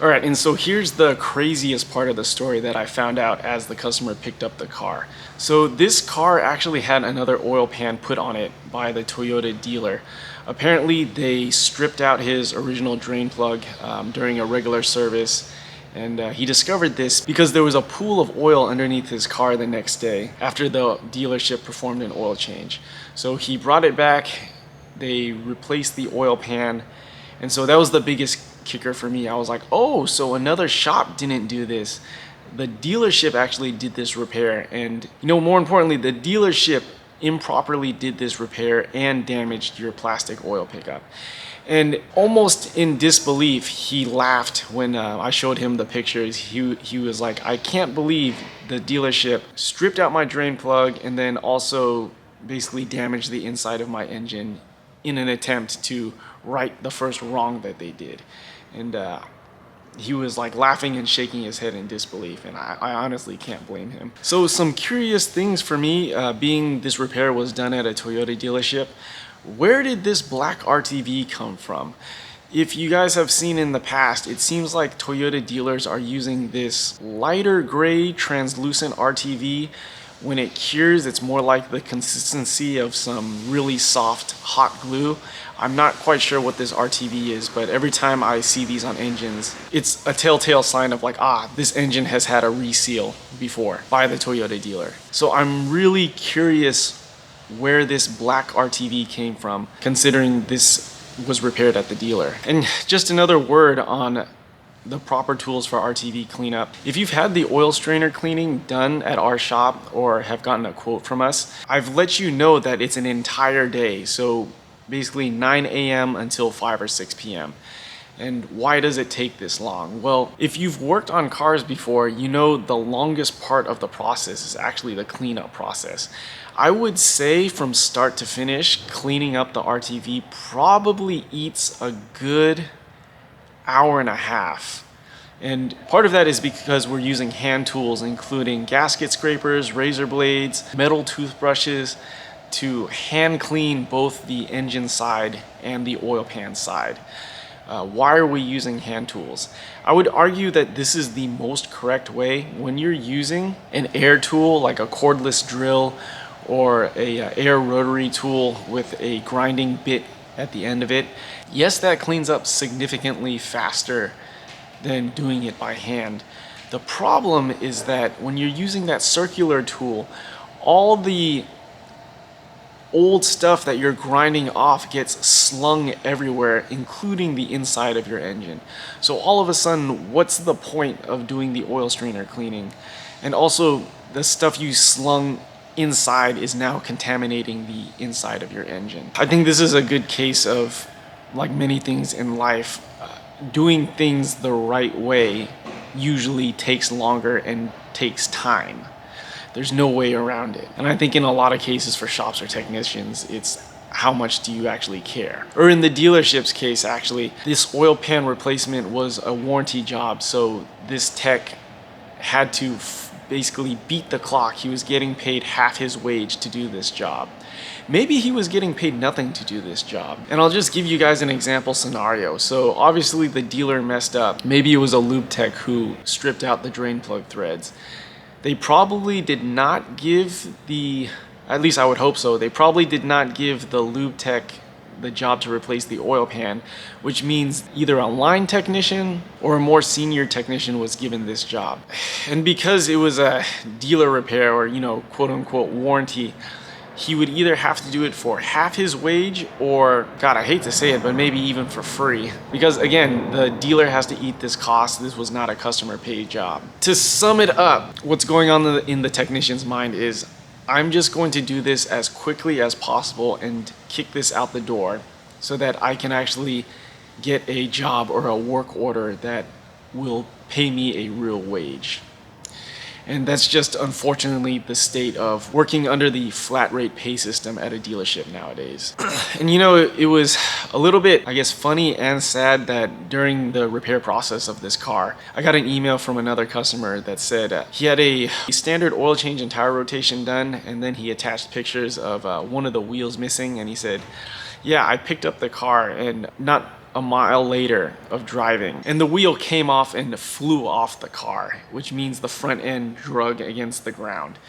All right, and so here's the craziest part of the story that I found out as the customer picked up the car. So this car actually had another oil pan put on it by the Toyota dealer. Apparently they stripped out his original drain plug during a regular service, and he discovered this because there was a pool of oil underneath his car the next day after the dealership performed an oil change. So he brought it back, they replaced the oil pan, and so that was the biggest kicker for me. I was like, oh, so another shop didn't do this. The dealership actually did this repair, and more importantly, the dealership improperly did this repair and damaged your plastic oil pickup. And almost in disbelief, he laughed when I showed him the pictures. He was like, I can't believe the dealership stripped out my drain plug and then also basically damaged the inside of my engine in an attempt to right the first wrong that they did. And he was like laughing and shaking his head in disbelief, and I honestly can't blame him. So some curious things for me, being this repair was done at a Toyota dealership. Where did this black RTV come from? If you guys have seen in the past, it seems like Toyota dealers are using this lighter gray translucent RTV. When it cures, it's more like the consistency of some really soft hot glue. I'm not quite sure what this RTV is, but every time I see these on engines, it's a telltale sign of like, this engine has had a reseal before by the Toyota dealer. So I'm really curious where this black RTV came from, considering this was repaired at the dealer. And just another word on the proper tools for RTV cleanup. If you've had the oil strainer cleaning done at our shop or have gotten a quote from us, I've let you know that it's an entire day. So basically 9 a.m. until 5 or 6 p.m. And why does it take this long? Well, if you've worked on cars before, you know the longest part of the process is actually the cleanup process. I would say from start to finish, cleaning up the RTV probably eats a good hour and a half. And part of that is because we're using hand tools, including gasket scrapers, razor blades, metal toothbrushes, to hand clean both the engine side and the oil pan side. Why are we using hand tools? I would argue that this is the most correct way. When you're using an air tool like a cordless drill or a air rotary tool with a grinding bit at the end of it, yes, that cleans up significantly faster than doing it by hand. The problem is that when you're using that circular tool, all the old stuff that you're grinding off gets slung everywhere, including the inside of your engine. So all of a sudden, what's the point of doing the oil strainer cleaning? And also, the stuff you slung inside is now contaminating the inside of your engine. I think this is a good case of, like many things in life, doing things the right way usually takes longer and takes time. There's no way around it. And I think in a lot of cases for shops or technicians, it's how much do you actually care? Or in the dealership's case, actually, this oil pan replacement was a warranty job, so this tech had to basically beat the clock. He was getting paid half his wage to do this job. Maybe he was getting paid nothing to do this job. And I'll just give you guys an example scenario. So obviously the dealer messed up. Maybe it was a lube tech who stripped out the drain plug threads. They probably did not give at least I would hope so, they probably did not give the lube tech the job to replace the oil pan, which means either a line technician or a more senior technician was given this job. And because it was a dealer repair or, quote unquote warranty, he would either have to do it for half his wage or, God, I hate to say it, but maybe even for free. Because again, the dealer has to eat this cost. This was not a customer paid job. To sum it up, what's going on in the technician's mind is, I'm just going to do this as quickly as possible and kick this out the door so that I can actually get a job or a work order that will pay me a real wage. And that's just unfortunately the state of working under the flat rate pay system at a dealership nowadays. And it was a little bit, I guess, funny and sad that during the repair process of this car, I got an email from another customer that said he had a standard oil change and tire rotation done, and then he attached pictures of one of the wheels missing, and he said, yeah, I picked up the car, and not a mile later of driving, and the wheel came off and flew off the car, which means the front end drug against the ground.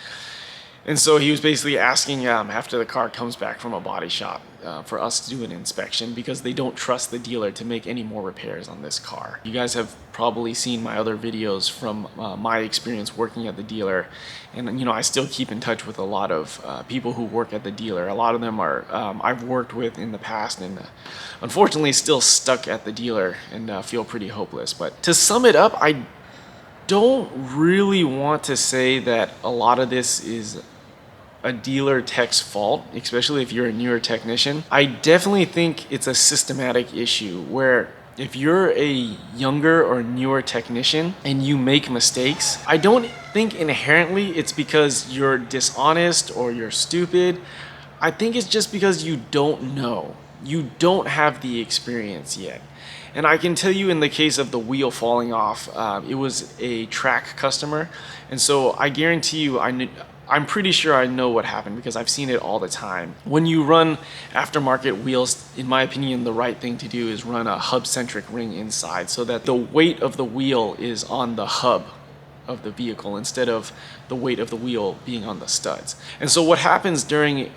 And so he was basically asking, after the car comes back from a body shop, for us to do an inspection because they don't trust the dealer to make any more repairs on this car. You guys have probably seen my other videos from my experience working at the dealer, and I still keep in touch with a lot of people who work at the dealer. A lot of them are I've worked with in the past, and unfortunately still stuck at the dealer and feel pretty hopeless. But to sum it up, I don't really want to say that a lot of this is a dealer tech's fault, especially if you're a newer technician. I definitely think it's a systematic issue where if you're a younger or newer technician and you make mistakes, I don't think inherently it's because you're dishonest or you're stupid. I think it's just because you don't know. You don't have the experience yet. And I can tell you in the case of the wheel falling off, it was a track customer. And so I guarantee you, I'm pretty sure I know what happened because I've seen it all the time. When you run aftermarket wheels, in my opinion, the right thing to do is run a hub-centric ring inside so that the weight of the wheel is on the hub of the vehicle instead of the weight of the wheel being on the studs. And so what happens during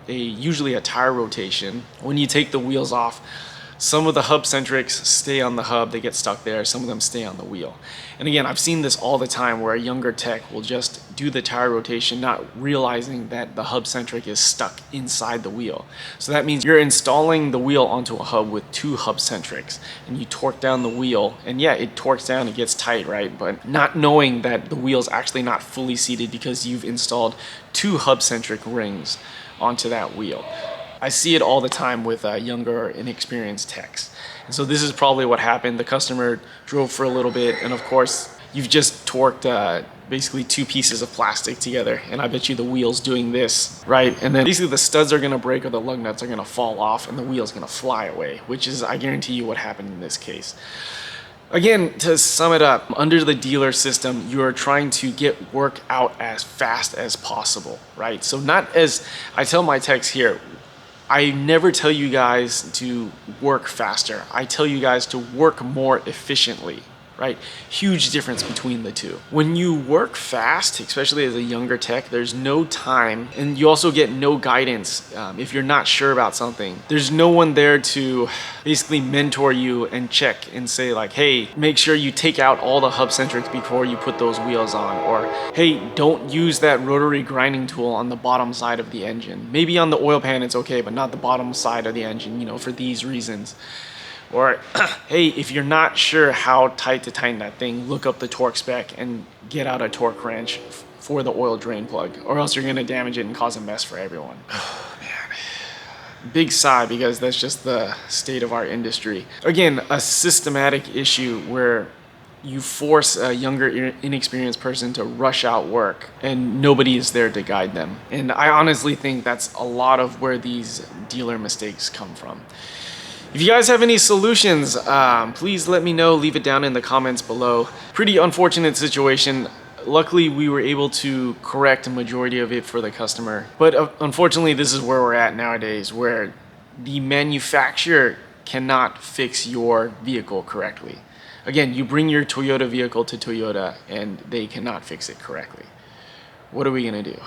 usually a tire rotation, when you take the wheels off, some of the hub-centrics stay on the hub, they get stuck there, some of them stay on the wheel. And again, I've seen this all the time where a younger tech will just do the tire rotation not realizing that the hub-centric is stuck inside the wheel. So that means you're installing the wheel onto a hub with two hub-centrics and you torque down the wheel, and yeah, it torques down, it gets tight, right? But not knowing that the wheel's actually not fully seated because you've installed two hub-centric rings onto that wheel. I see it all the time with younger or inexperienced techs. And so this is probably what happened. The customer drove for a little bit, and of course, you've just torqued basically two pieces of plastic together, and I bet you the wheel's doing this, right? And then basically the studs are gonna break or the lug nuts are gonna fall off and the wheel's gonna fly away, which is, I guarantee you, what happened in this case. Again, to sum it up, under the dealer system, you are trying to get work out as fast as possible, right? So not as, I tell my techs here, I never tell you guys to work faster. I tell you guys to work more efficiently, right? Huge difference between the two. When you work fast, especially as a younger tech, there's no time, and you also get no guidance if you're not sure about something. There's no one there to basically mentor you and check and say like, hey, make sure you take out all the hub-centrics before you put those wheels on, or hey, don't use that rotary grinding tool on the bottom side of the engine. Maybe on the oil pan it's okay, but not the bottom side of the engine, for these reasons. Or, hey, if you're not sure how tight to tighten that thing, look up the torque spec and get out a torque wrench for the oil drain plug, or else you're gonna damage it and cause a mess for everyone. Oh, man. Big sigh, because that's just the state of our industry. Again, a systematic issue where you force a younger, inexperienced person to rush out work and nobody is there to guide them. And I honestly think that's a lot of where these dealer mistakes come from. If you guys have any solutions, please let me know. Leave it down in the comments below. Pretty unfortunate situation. Luckily, we were able to correct a majority of it for the customer. But unfortunately, this is where we're at nowadays, where the manufacturer cannot fix your vehicle correctly. Again, you bring your Toyota vehicle to Toyota and they cannot fix it correctly. What are we gonna do?